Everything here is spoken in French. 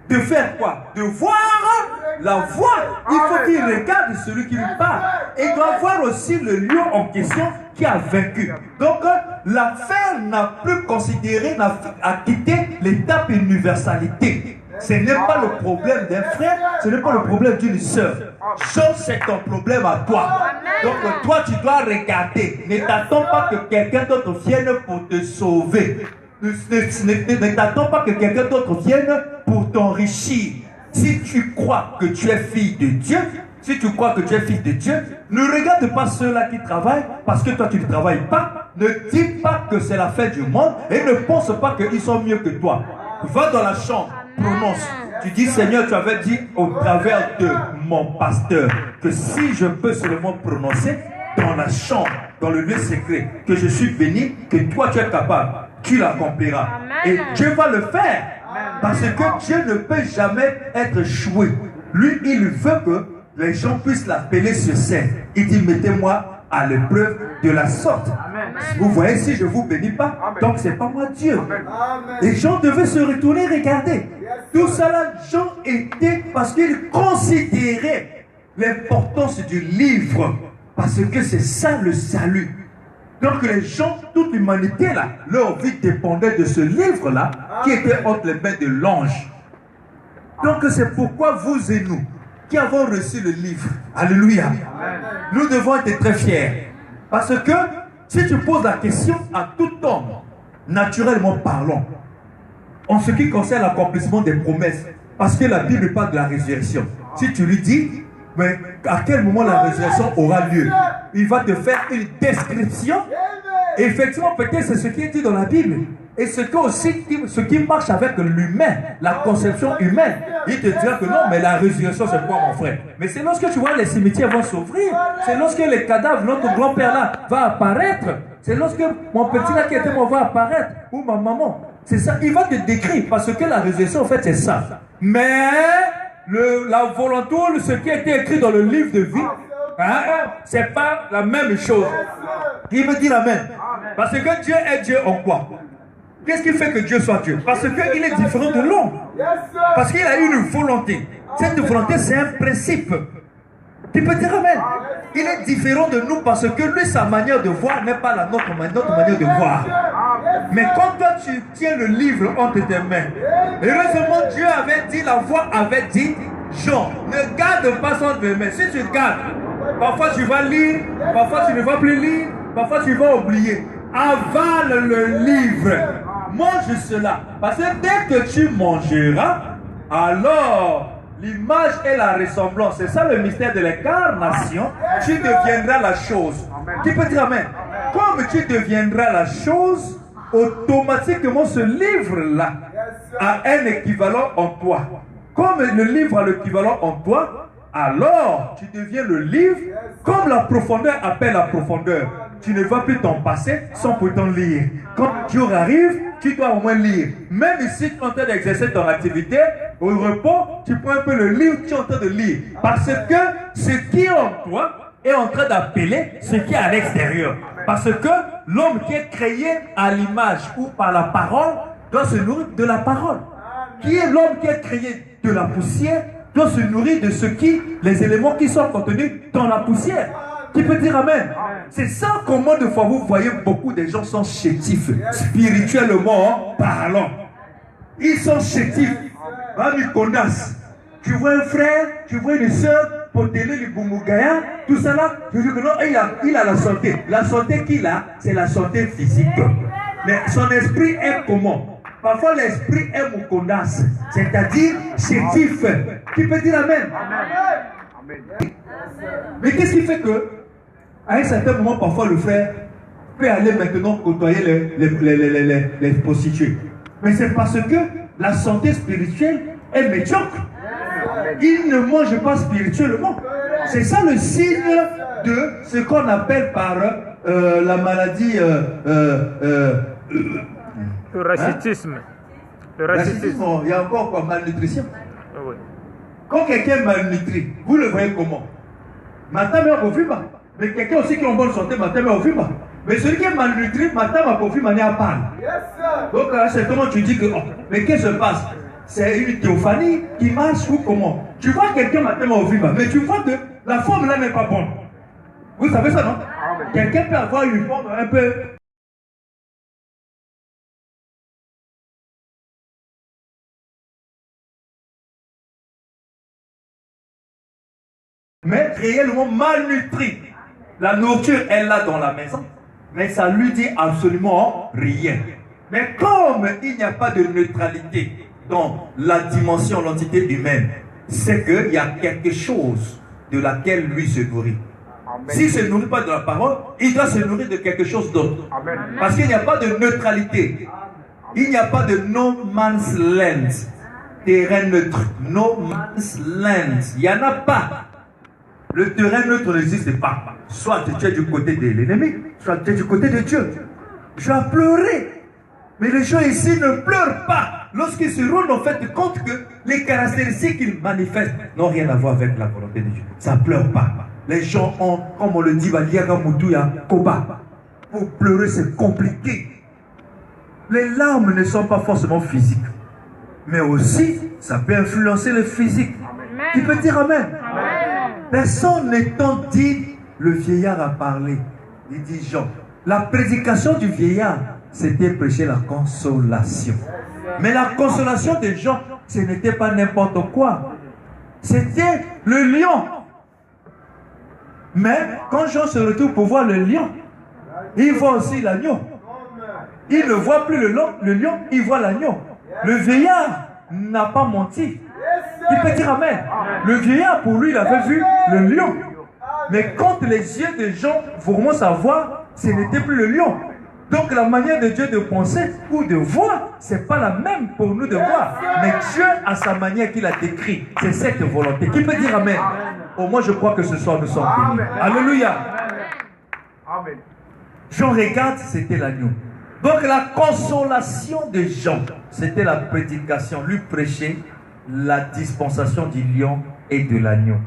De faire quoi? De voir la voix. Il faut qu'il regarde celui qui lui parle. Et il doit voir aussi le lieu en question qui a vaincu. Donc, l'affaire n'a plus considéré, n'a quitté l'étape universalité. Ce n'est pas le problème d'un frère, ce n'est pas le problème d'une sœur. C'est ton problème à toi. Donc toi, tu dois regarder. Ne t'attends pas que quelqu'un d'autre vienne pour te sauver. Ne t'attends pas que quelqu'un d'autre vienne pour t'enrichir. Si tu crois que tu es fille de Dieu, si tu crois que tu es fils de Dieu, ne regarde pas ceux-là qui travaillent parce que toi tu ne travailles pas. Ne dis pas que c'est la fin du monde et ne pense pas qu'ils sont mieux que toi. Va dans la chambre, prononce. Tu dis, Seigneur, tu avais dit au travers de mon pasteur que si je peux seulement prononcer dans la chambre, dans le lieu secret, que je suis béni, que toi tu es capable, tu l'accompliras. Et Dieu va le faire. Parce que Dieu ne peut jamais être choué. Lui, il veut que les gens puissent l'appeler sur scène. Il dit, mettez-moi à l'épreuve de la sorte. Amen. Vous voyez, si je ne vous bénis pas, amen, donc c'est pas moi Dieu. Amen. Les gens devaient se retourner, regarder. Tout cela, Jean était parce qu'il considérait l'importance du livre. Parce que c'est ça le salut. Donc les gens, toute l'humanité là, leur vie dépendait de ce livre-là qui était entre les mains de l'ange. Donc c'est pourquoi vous et nous, qui avons reçu le livre, alléluia, nous devons être très fiers. Parce que si tu poses la question à tout homme, naturellement parlant, en ce qui concerne l'accomplissement des promesses, parce que la Bible parle de la résurrection, si tu lui dis, mais à quel moment la résurrection aura lieu, il va te faire une description. Et effectivement, peut-être c'est ce qui est dit dans la Bible. Et ce qui marche avec l'humain, la conception humaine, il te dira que non, mais la résurrection, c'est quoi, mon frère? Mais c'est lorsque tu vois les cimetières vont s'ouvrir, c'est lorsque les cadavres, notre grand-père là, va apparaître, c'est lorsque mon petit là qui était mort va apparaître, ou ma maman. C'est ça, il va te décrire, parce que la résurrection, en fait, c'est ça. Mais la volonté, ce qui a été écrit dans le livre de vie, hein, c'est pas la même chose. Il me dit amen. Parce que Dieu est Dieu en quoi? Qu'est-ce qui fait que Dieu soit Dieu? Parce qu'il est différent de l'homme. Parce qu'il a une volonté. Cette volonté, c'est un principe. Tu peux dire amen. Il est différent de nous parce que lui, sa manière de voir n'est pas notre manière de voir. Mais quand toi, tu tiens le livre entre tes mains, heureusement, Dieu avait dit, la voix avait dit, Jean, ne garde pas son de main. Si tu gardes, parfois tu vas lire, parfois tu ne vas plus lire, parfois tu vas oublier. Avale le livre. Mange cela. Parce que dès que tu mangeras, alors l'image et la ressemblance, c'est ça le mystère de l'incarnation, tu deviendras la chose. Qui peut dire amen? Comme tu deviendras la chose, automatiquement ce livre-là a un équivalent en toi. Comme le livre a l'équivalent en toi, alors tu deviens le livre, comme la profondeur appelle la profondeur. Tu ne vas plus t'en passer sans pourtant lire. Quand Dieu arrive, tu dois au moins lire. Même si tu es en train d'exercer ton activité, au repos, tu prends un peu le livre, tu es en train de lire. Parce que ce qui est en toi est en train d'appeler ce qui est à l'extérieur. Parce que l'homme qui est créé à l'image ou par la parole doit se nourrir de la parole. Qui est l'homme qui est créé de la poussière doit se nourrir de les éléments qui sont contenus dans la poussière. Qui peut dire amen? C'est ça comment de fois vous voyez beaucoup de gens sont chétifs, spirituellement parlant. Ils sont chétifs. Tu vois un frère, tu vois une soeur, Potélé, le Boumugaya, tout ça là, je dis que non, il a la santé. La santé qu'il a, c'est la santé physique. Mais son esprit est comment? Parfois l'esprit est Moukondas, c'est-à-dire chétif. Qui peut dire amen? Mais qu'est-ce qui fait que à un certain moment, parfois le frère peut aller maintenant côtoyer les prostituées? Mais c'est parce que la santé spirituelle est médiocre. Il ne mange pas spirituellement. C'est ça le signe de ce qu'on appelle par la maladie le rachitisme. Le rachitisme, il y a encore quoi? Malnutrition. Oui. Quand quelqu'un est malnutri, vous le voyez comment? Matin, mais on ne pas. Mais quelqu'un aussi qui est en bonne santé, matin, mais on ne pas. Mais celui qui est malnutri, matin, ma profil, manière à part. Donc là, c'est comment tu dis que. Oh, mais qu'est-ce qui se passe? c'est une théophanie qui marche ou comment? Tu vois quelqu'un maintenant au vivant, mais tu vois que la forme là n'est pas bonne. Vous savez ça, non? Quelqu'un peut avoir une forme un peu... mais réellement malnutri. La nourriture est là dans la maison, mais ça lui dit absolument rien. Mais comme il n'y a pas de neutralité dans la dimension, l'entité humaine, c'est qu'il y a quelque chose de laquelle lui se nourrit. S'il ne se nourrit pas de la parole, il doit se nourrir de quelque chose d'autre. Parce qu'il n'y a pas de neutralité. Il n'y a pas de no man's land. Terrain neutre. No man's land. Il n'y en a pas. Le terrain neutre n'existe pas. Soit tu es du côté de l'ennemi, soit tu es du côté de Dieu. Tu as pleuré. Mais les gens ici ne pleurent pas lorsqu'ils se rendent en fait compte que les caractéristiques qu'ils manifestent n'ont rien à voir avec la volonté de Dieu. Ça ne pleure pas. Les gens ont, comme on le dit, Koba. Pour pleurer, c'est compliqué. Les larmes ne sont pas forcément physiques. Mais aussi, ça peut influencer le physique. Tu peux dire Amen. Personne n'étant dit, le vieillard a parlé. Il dit Jean. La prédication du vieillard, c'était prêcher la consolation. Mais la consolation des gens, ce n'était pas n'importe quoi. C'était le lion. Mais quand Jean se retrouve pour voir le lion, il voit aussi l'agneau. Il ne voit plus le lion, il voit l'agneau. Le vieillard n'a pas menti. Il peut dire Amen. Le vieillard, pour lui, il avait vu le lion. Mais quand les yeux des gens commencent à voir, ce n'était plus le lion. Donc la manière de Dieu de penser ou de voir, ce n'est pas la même pour nous de voir. Mais Dieu a sa manière qu'il a décrit. C'est cette volonté. Qui peut dire Amen? Au moins je crois que ce soir nous sommes bénis. Alléluia. Jean regarde, c'était l'agneau. Donc la consolation de Jean, c'était la prédication, lui prêcher la dispensation du lion et de l'agneau.